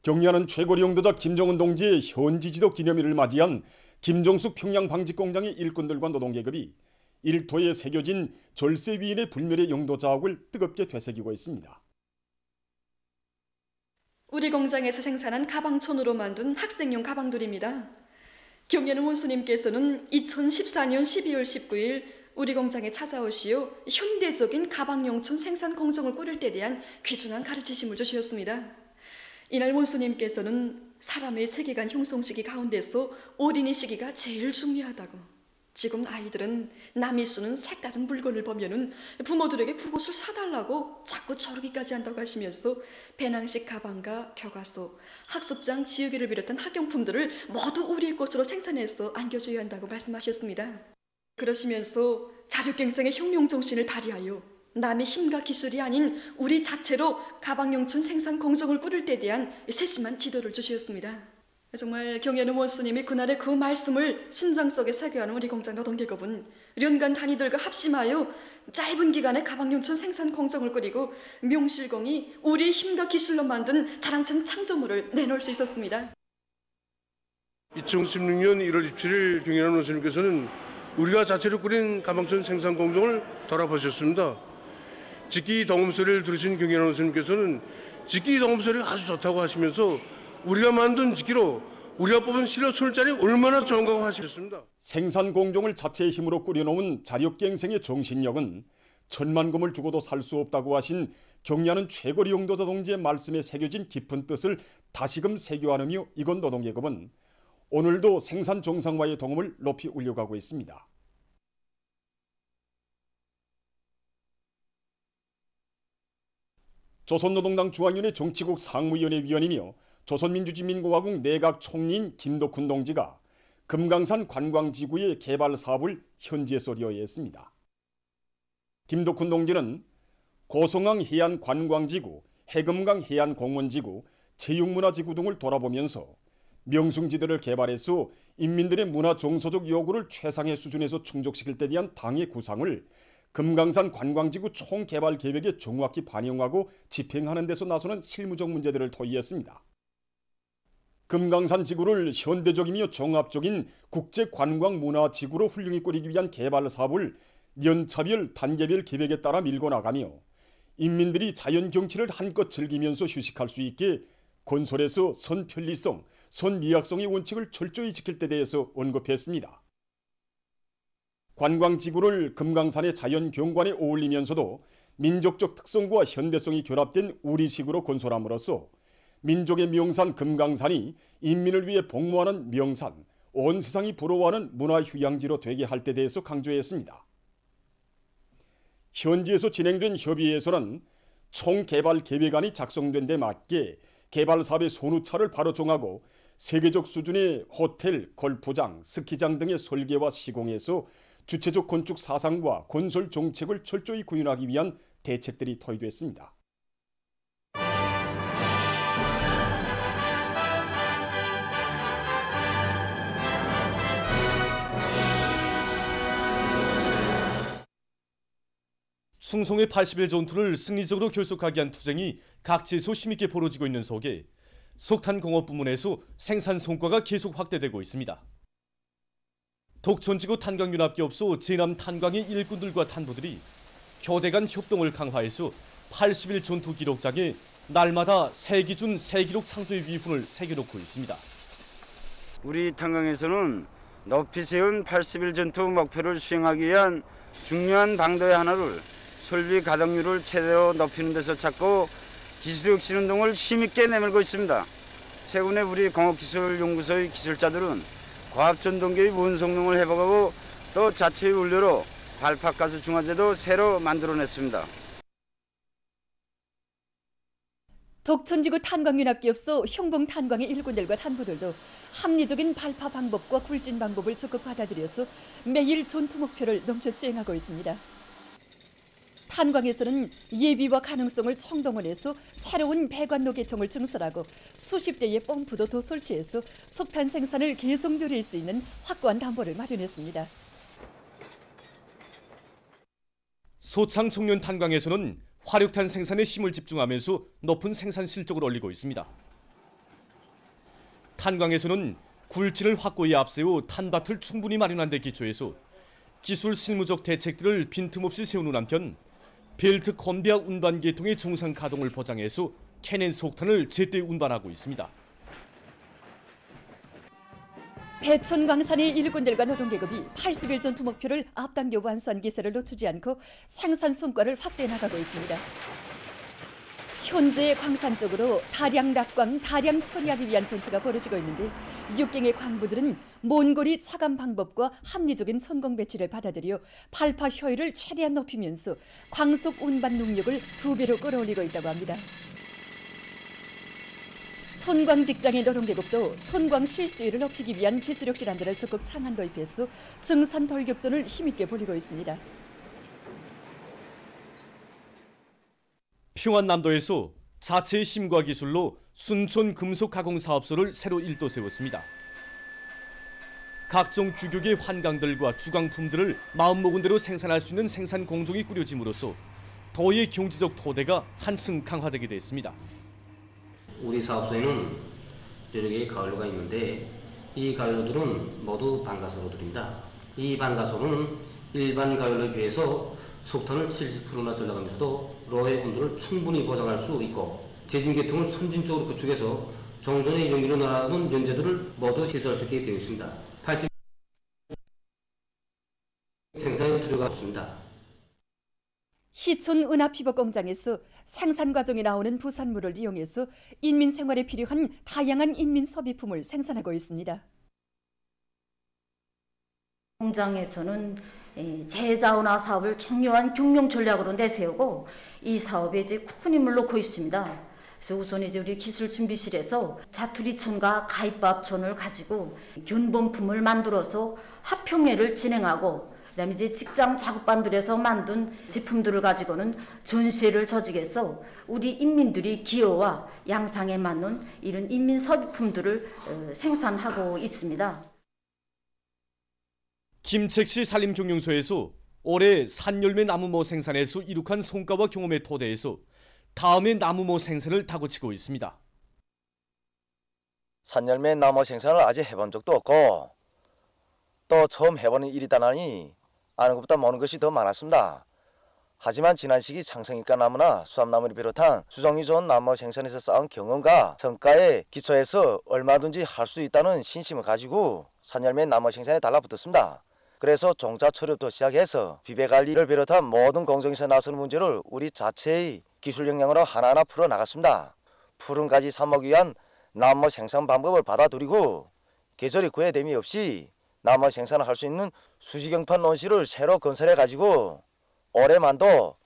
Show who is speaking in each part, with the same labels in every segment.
Speaker 1: 경리하는 최고리 용도자 김정은 동지의 현지지도 기념일을 맞이한 김정숙 평양방직공장의 일꾼들과 노동계급이 일토에 새겨진 절세위인의 불멸의 용도 자옥을 뜨겁게 되새기고 있습니다.
Speaker 2: 우리 공장에서 생산한 가방촌으로 만든 학생용 가방들입니다. 경례는 원수님께서는 2014년 12월 19일 우리 공장에 찾아오시어 현대적인 가방용촌 생산 공정을 꾸릴 때 대한 귀중한 가르치심을 주셨습니다. 이날 원수님께서는 사람의 세계관 형성시기 가운데서 어린이 시기가 제일 중요하다고, 지금 아이들은 남이 쓰는 색다른 물건을 보면은 부모들에게 그것을 사달라고 자꾸 저러기까지 한다고 하시면서 배낭식 가방과 교과서, 학습장, 지우개를 비롯한 학용품들을 모두 우리의 것으로 생산해서 안겨줘야 한다고 말씀하셨습니다. 그러시면서 자력갱생의 혁명정신을 발휘하여 남의 힘과 기술이 아닌 우리 자체로 가방용촌 생산 공정을 꾸릴 때에 대한 세심한 지도를 주셨습니다. 정말 경례는 원수님이 그날의 그 말씀을 심장 속에 새겨하는 우리 공장 노동계급은 연간 단위들과 합심하여 짧은 기간에 가방용촌 생산 공정을 꾸리고 명실공히 우리의 힘과 기술로 만든 자랑찬 창조물을 내놓을 수 있었습니다.
Speaker 3: 2016년 1월 27일 경례는 원수님께서는 우리가 자체로 꾸린 가방촌 생산 공정을 돌아보셨습니다. 직기 동음소리를 들으신 경례는 원수님께서는 직기 동음소리가 아주 좋다고 하시면서 우리가 만든 직기로 우리가 뽑은 실로천을짜리 얼마나 좋은가 하셨습니다.
Speaker 1: 생산 공정을 자체의 힘으로 꾸려놓은 자력갱생의 정신력은 천만금을 주고도 살 수 없다고 하신 경례하는 최고리 용도자 동지의 말씀에 새겨진 깊은 뜻을 다시금 새겨하느며 이건 노동계급은 오늘도 생산 정상화의 동음을 높이 울려가고 있습니다. 조선노동당 중앙위원회 정치국 상무위원회 위원이며 조선민주주의민공화국 내각 총리인 김덕훈 동지가 금강산 관광지구의 개발 사업을 현지에서 리허했습니다. 김덕훈 동지는 고성항 해안관광지구, 해금강 해안공원지구, 체육문화지구 등을 돌아보면서 명승지대를 개발해서 인민들의 문화 정서적 요구를 최상의 수준에서 충족시킬 때 대한 당의 구상을 금강산 관광지구 총개발 계획에 정확히 반영하고 집행하는 데서 나서는 실무적 문제들을 토의했습니다. 금강산 지구를 현대적이며 종합적인 국제관광문화지구로 훌륭히 꾸리기 위한 개발 사업을 연차별, 단계별 계획에 따라 밀고 나가며 인민들이 자연경치를 한껏 즐기면서 휴식할 수 있게 건설에서 선편리성, 선미학성의 원칙을 철저히 지킬 때 대해서 언급했습니다. 관광지구를 금강산의 자연경관에 어울리면서도 민족적 특성과 현대성이 결합된 우리식으로 건설함으로써 민족의 명산 금강산이 인민을 위해 복무하는 명산, 온 세상이 부러워하는 문화휴양지로 되게 할 때 대해서 강조했습니다. 현지에서 진행된 협의회에서는 총개발 계획안이 작성된 데 맞게 개발 사업의 선우차를 바로 정하고 세계적 수준의 호텔, 골프장, 스키장 등의 설계와 시공에서 주체적 건축 사상과 건설 정책을 철저히 구현하기 위한 대책들이 토의됐습니다.
Speaker 4: 충성의 80일 전투를 승리적으로 결속하기 위한 투쟁이 각지에서 힘있게 벌어지고 있는 속에 석탄공업 부문에서 생산 성과가 계속 확대되고 있습니다. 독촌지구 탄광윤합기업소 제남 탄광의 일꾼들과 탄부들이 교대 간 협동을 강화해서 80일 전투 기록장에 날마다 새 기준 새 기록 창조의 위훈을 새겨놓고 있습니다.
Speaker 5: 우리 탄광에서는 높이 세운 80일 전투 목표를 수행하기 위한 중요한 방도의 하나를 설비 가동률을 최대로 높이는 데서 찾고 기술력 신운동을 힘있게 내밀고 있습니다. 최근에 우리 공업기술연구소의 기술자들은 과학전동기의 원성능을 회복하고 또 자체의 원료로 발파가스 중화제도 새로 만들어냈습니다.
Speaker 2: 독촌지구 탄광윤합기업소 형봉탄광의 일꾼들과 탄부들도 합리적인 발파 방법과 굴진 방법을 적극 받아들여서 매일 전투 목표를 넘쳐 수행하고 있습니다. 탄광에서는 예비와 가능성을 총동원해서 새로운 배관로 계통을 증설하고 수십 대의 펌프도 더 설치해서 석탄 생산을 계속 누릴 수 있는 확고한 담보를 마련했습니다.
Speaker 4: 소창 청년 탄광에서는 화력탄 생산에 힘을 집중하면서 높은 생산 실적을 올리고 있습니다. 탄광에서는 굴지를 확고히 앞세워 탄밭을 충분히 마련한 데 기초해서 기술 실무적 대책들을 빈틈없이 세우는 한편 벨트 건배와 운반 계통의 정상 가동을 보장해서 캐낸 석탄을 제때 운반하고 있습니다.
Speaker 2: 배천광산의 일꾼들과 노동계급이 80일 전투 목표를 앞당겨 완수한 기세를 놓치지 않고 생산 성과를 확대해 나가고 있습니다. 현재 광산 쪽으로 다량 낙광, 다량 처리하기 위한 전투가 벌어지고 있는데 육경의 광부들은 몬골이 차감 방법과 합리적인 천공 배치를 받아들여 발파 효율을 최대한 높이면서 광속 운반 능력을 2배로 끌어올리고 있다고 합니다. 손광 직장의 노동계급도 손광 실수율을 높이기 위한 기술력 실안들을 적극 창안 도입해서 증산 돌격전을 힘있게 벌이고 있습니다.
Speaker 4: 평안남도에서 자체의 힘과 기술로 순촌 금속 가공 사업소를 새로 일도 세웠습니다. 각종 규격의 환강들과 주강품들을 마음먹은 대로 생산할 수 있는 생산 공정이 꾸려짐으로써 도의 경제적 토대가 한층 강화되게 됐습니다.
Speaker 6: 우리 사업소에는 여러 개의 가을로가 있는데 이 가을로들은 모두 반가소로들입니다. 이 반가소로는 일반 가을로에 비해서 석탄을 70%나 절약하면서도 로의 온도를 충분히 보장할 수 있고 제진 계통을 선진적으로 구축해서 정전의 연기로 나가는 연재들을 모두 시설할 수 있게 되어 있습니다. 80 생산에 들어가 있습니다.
Speaker 2: 시촌 은하피복 공장에서 생산 과정에 나오는 부산물을 이용해서 인민 생활에 필요한 다양한 인민 소비품을 생산하고 있습니다.
Speaker 7: 공장에서는 재자원화 사업을 중요한 경영 전략으로 내세우고 이 사업에 이제 큰 힘을 놓고 있습니다. 그래서 우선 이제 우리 기술준비실에서 자투리촌과 가입밥촌을 가지고 균본품을 만들어서 합평회를 진행하고 그다음에 이제 직장 작업반들에서 만든 제품들을 가지고는 전시회를 조직해서 우리 인민들이 기여와 양상에 맞는 이런 인민 소비품들을 생산하고 있습니다.
Speaker 4: 김책시 산림경영소에서 올해 산열매 나무모 생산에서 이룩한 성과와 경험의 토대에서 다음의 나무모 생산을 다고치고 있습니다.
Speaker 8: 산열매 나무 생산을 아직 해본 적도 없고 또 처음 해보는 일이다나니 아는 것보다 모르는 것이 더 많았습니다. 하지만 지난 시기 창성이과 나무나 수암나무를 비롯한 수종이 좋은 나무 생산에서 쌓은 경험과 성과에 기초해서 얼마든지 할 수 있다는 신심을 가지고 산열매 나무 생산에 달라붙었습니다. 그래서 종자 처리부터 시작해서 비배관리를 비롯한 모든 공정에서 나서는 문제를 우리 자체의 기술 역량으로 하나하나 풀어나갔습니다. 푸른 가지 삽목을 위한 나무 생산 방법을 받아들이고 계절이 구애됨이 없이 나무 생산을 할 수 있는 수직형판 논실을 새로 건설해가지고 올해만도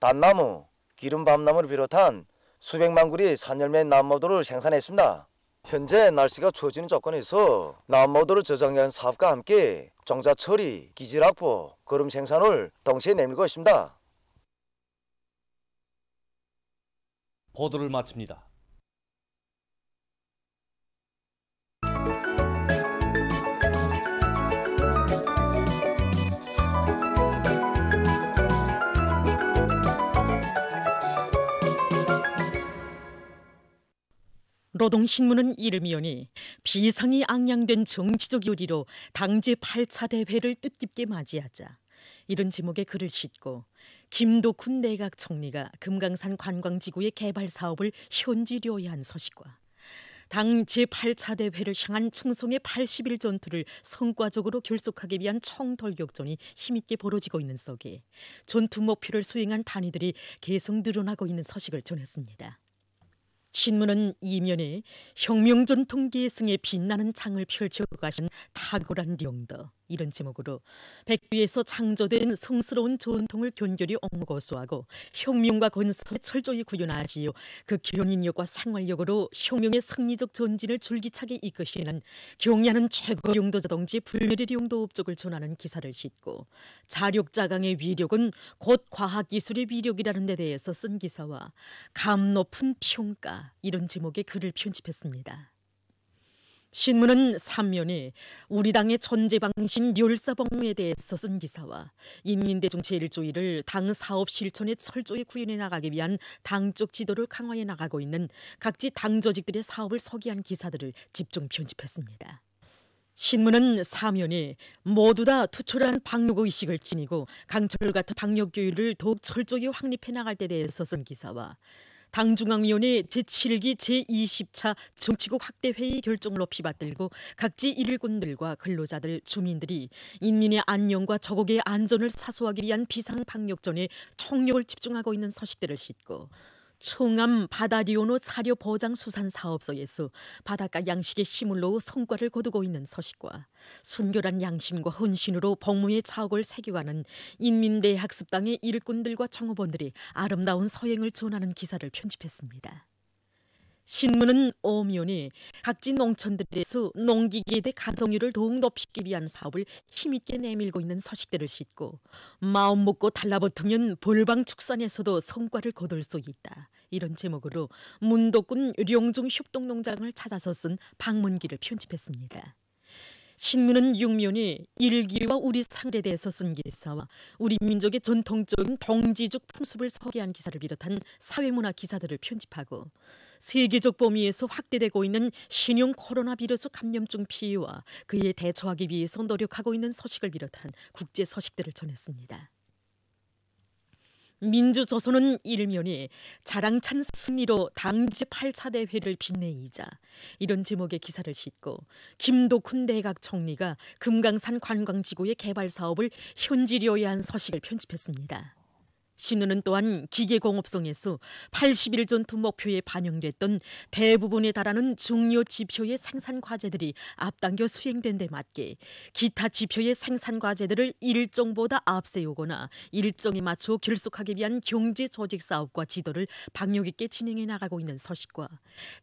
Speaker 8: 단나무, 기름밤나무를 비롯한 수백만 그루의 산열매 나무모두를 생산했습니다. 현재 날씨가 추워지는 조건에서 나무모두를 저장한 사업과 함께 종자 처리, 기질 확보, 거름 생산을 동시에 내밀고 있습니다.
Speaker 4: 보도를 마칩니다.
Speaker 9: 노동신문은 이름이오니 비상이 앙양된 정치적 요리로 당제 8차 대회를 뜻깊게 맞이하자 이런 제목의 글을 싣고 김도쿤 내각 총리가 금강산 관광지구의 개발 사업을 현지료해한 소식과 당 제8차 대회를 향한 충성의 80일 전투를 성과적으로 결속하기 위한 총돌격전이 힘있게 벌어지고 있는 속에 전투 목표를 수행한 단위들이 계속 늘어나고 있는 소식을 전했습니다. 신문은 이면에 혁명 전통기의 승에 빛나는 창을 펼쳐가신 탁월한 령더 이런 제목으로 백두에서 창조된 성스러운 전통을 견결히 옹고소하고 혁명과 건설에 철저히 구현하지요. 그 견인력과 생활력으로 혁명의 승리적 전진을 줄기차게 이끄시는 경야는 최고 용도자 동지 불멸의 용도 업적을 전하는 기사를 싣고 자력자강의 위력은 곧 과학기술의 위력이라는 데 대해서 쓴 기사와 감 높은 평가 이런 제목의 글을 편집했습니다. 신문은 3면에 우리 당의 천재방신 멸사범에 대해서 쓴 기사와 인민대중 제1조위를 당 사업 실천에 철저히 구현해 나가기 위한 당적 지도를 강화해 나가고 있는 각지 당 조직들의 사업을 소개한 기사들을 집중 편집했습니다. 신문은 3면에 모두 다 투철한 방역의식을 지니고 강철 같은 방역교육을 더욱 철저히 확립해 나갈 때 대해서 쓴 기사와 당중앙위원회 제7기 제20차 정치국 확대회의 결정을 높이 받들고 각지 일꾼들과 근로자들, 주민들이 인민의 안녕과 저국의 안전을 사수하기 위한 비상방역전에 총력을 집중하고 있는 소식들을 싣고 청암 바다리오노 사료 보장 수산 사업소에서 바닷가 양식에 힘을 놓아 성과를 거두고 있는 소식과 순결한 양심과 헌신으로 복무의 자옥을 새겨가는 인민대 학습당의 일꾼들과 청업원들이 아름다운 소행을 전하는 기사를 편집했습니다. 신문은 5면에 각지 농촌들에서 농기계에 대해 가동률을 더욱 높이기 위한 사업을 힘있게 내밀고 있는 소식들을 싣고 마음 먹고 달라붙으면 볼방 축산에서도 성과를 거둘 수 있다. 이런 제목으로 문도군 룡중 협동농장을 찾아서 쓴 방문기를 편집했습니다. 신문은 6면에 일기와 우리 상을에 대해서 쓴 기사와 우리 민족의 전통적인 동지적 풍습을 소개한 기사를 비롯한 사회문화 기사들을 편집하고 세계적 범위에서 확대되고 있는 신형 코로나 바이러스 감염증 피해와 그에 대처하기 위해서 노력하고 있는 소식을 비롯한 국제 소식들을 전했습니다. 민주조선은 1면에 자랑찬 승리로 당지 8차 대회를 빛내이자 이런 제목의 기사를 싣고 김도훈 내각 총리가 금강산 관광지구의 개발 사업을 현지료에 한 소식을 편집했습니다. 신문은 또한 기계공업성에서 80일 전투 목표에 반영됐던 대부분에 달하는 중요 지표의 생산 과제들이 앞당겨 수행된 데 맞게 기타 지표의 생산 과제들을 일정보다 앞세우거나 일정에 맞춰 결속하기 위한 경제 조직 사업과 지도를 박력 있게 진행해 나가고 있는 소식과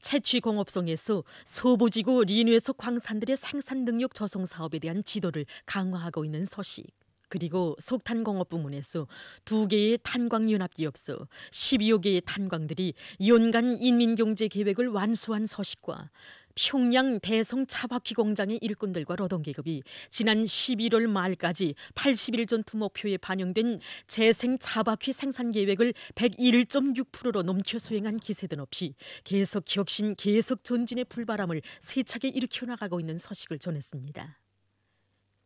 Speaker 9: 채취공업성에서 소부지구 리뉴에서 광산들의 생산 능력 조성 사업에 대한 지도를 강화하고 있는 소식, 그리고 석탄공업 부문에서 2개의 탄광연합기업소 12여 개의 탄광들이 연간 인민경제계획을 완수한 소식과 평양 대성 차바퀴 공장의 일꾼들과 노동계급이 지난 11월 말까지 80일 전투 목표에 반영된 재생 차바퀴 생산 계획을 101.6%로 넘겨 수행한 기세도 높이 계속 혁신, 계속 전진의 불바람을 세차게 일으켜 나가고 있는 소식을 전했습니다.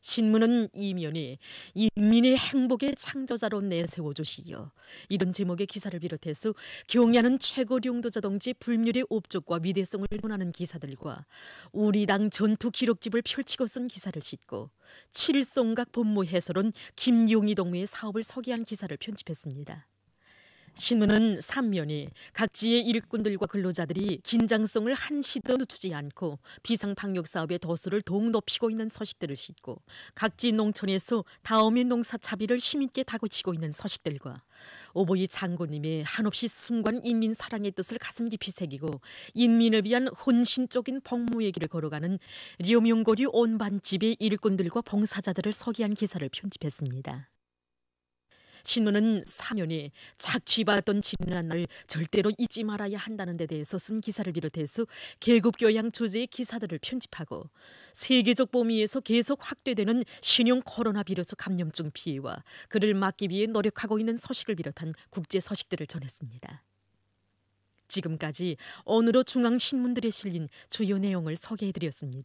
Speaker 9: 신문은 2면에 인민의 행복의 창조자로 내세워주시오. 이런 제목의 기사를 비롯해서 경야는 최고 용도자 동지 불멸의 업적과 위대성을 논하는 기사들과 우리 당 전투 기록집을 펼치고 쓴 기사를 싣고 칠성각 법무 해설원 김용희 동무의 사업을 소개한 기사를 편집했습니다. 신문은 3면에 각지의 일꾼들과 근로자들이 긴장성을 한시도 늦추지 않고 비상방역 사업의 도수를 더욱 높이고 있는 소식들을 싣고 각지 농촌에서 다음의 농사 차비를 힘있게 다그치고 있는 소식들과 오보이 장군님의 한없이 숭고한 인민 사랑의 뜻을 가슴 깊이 새기고 인민을 위한 헌신적인 복무의 길을 걸어가는 려명거리 온반집의 일꾼들과 봉사자들을 소개한 기사를 편집했습니다. 신문은 3면에 착취받았던 지난 날 절대로 잊지 말아야 한다는 데 대해서 쓴 기사를 비롯해서 계급교양 주제의 기사들을 편집하고 세계적 범위에서 계속 확대되는 신형 코로나 바이러스 감염증 피해와 그를 막기 위해 노력하고 있는 소식을 비롯한 국제 소식들을 전했습니다. 지금까지 오늘의 중앙신문들에 실린 주요 내용을 소개해드렸습니다.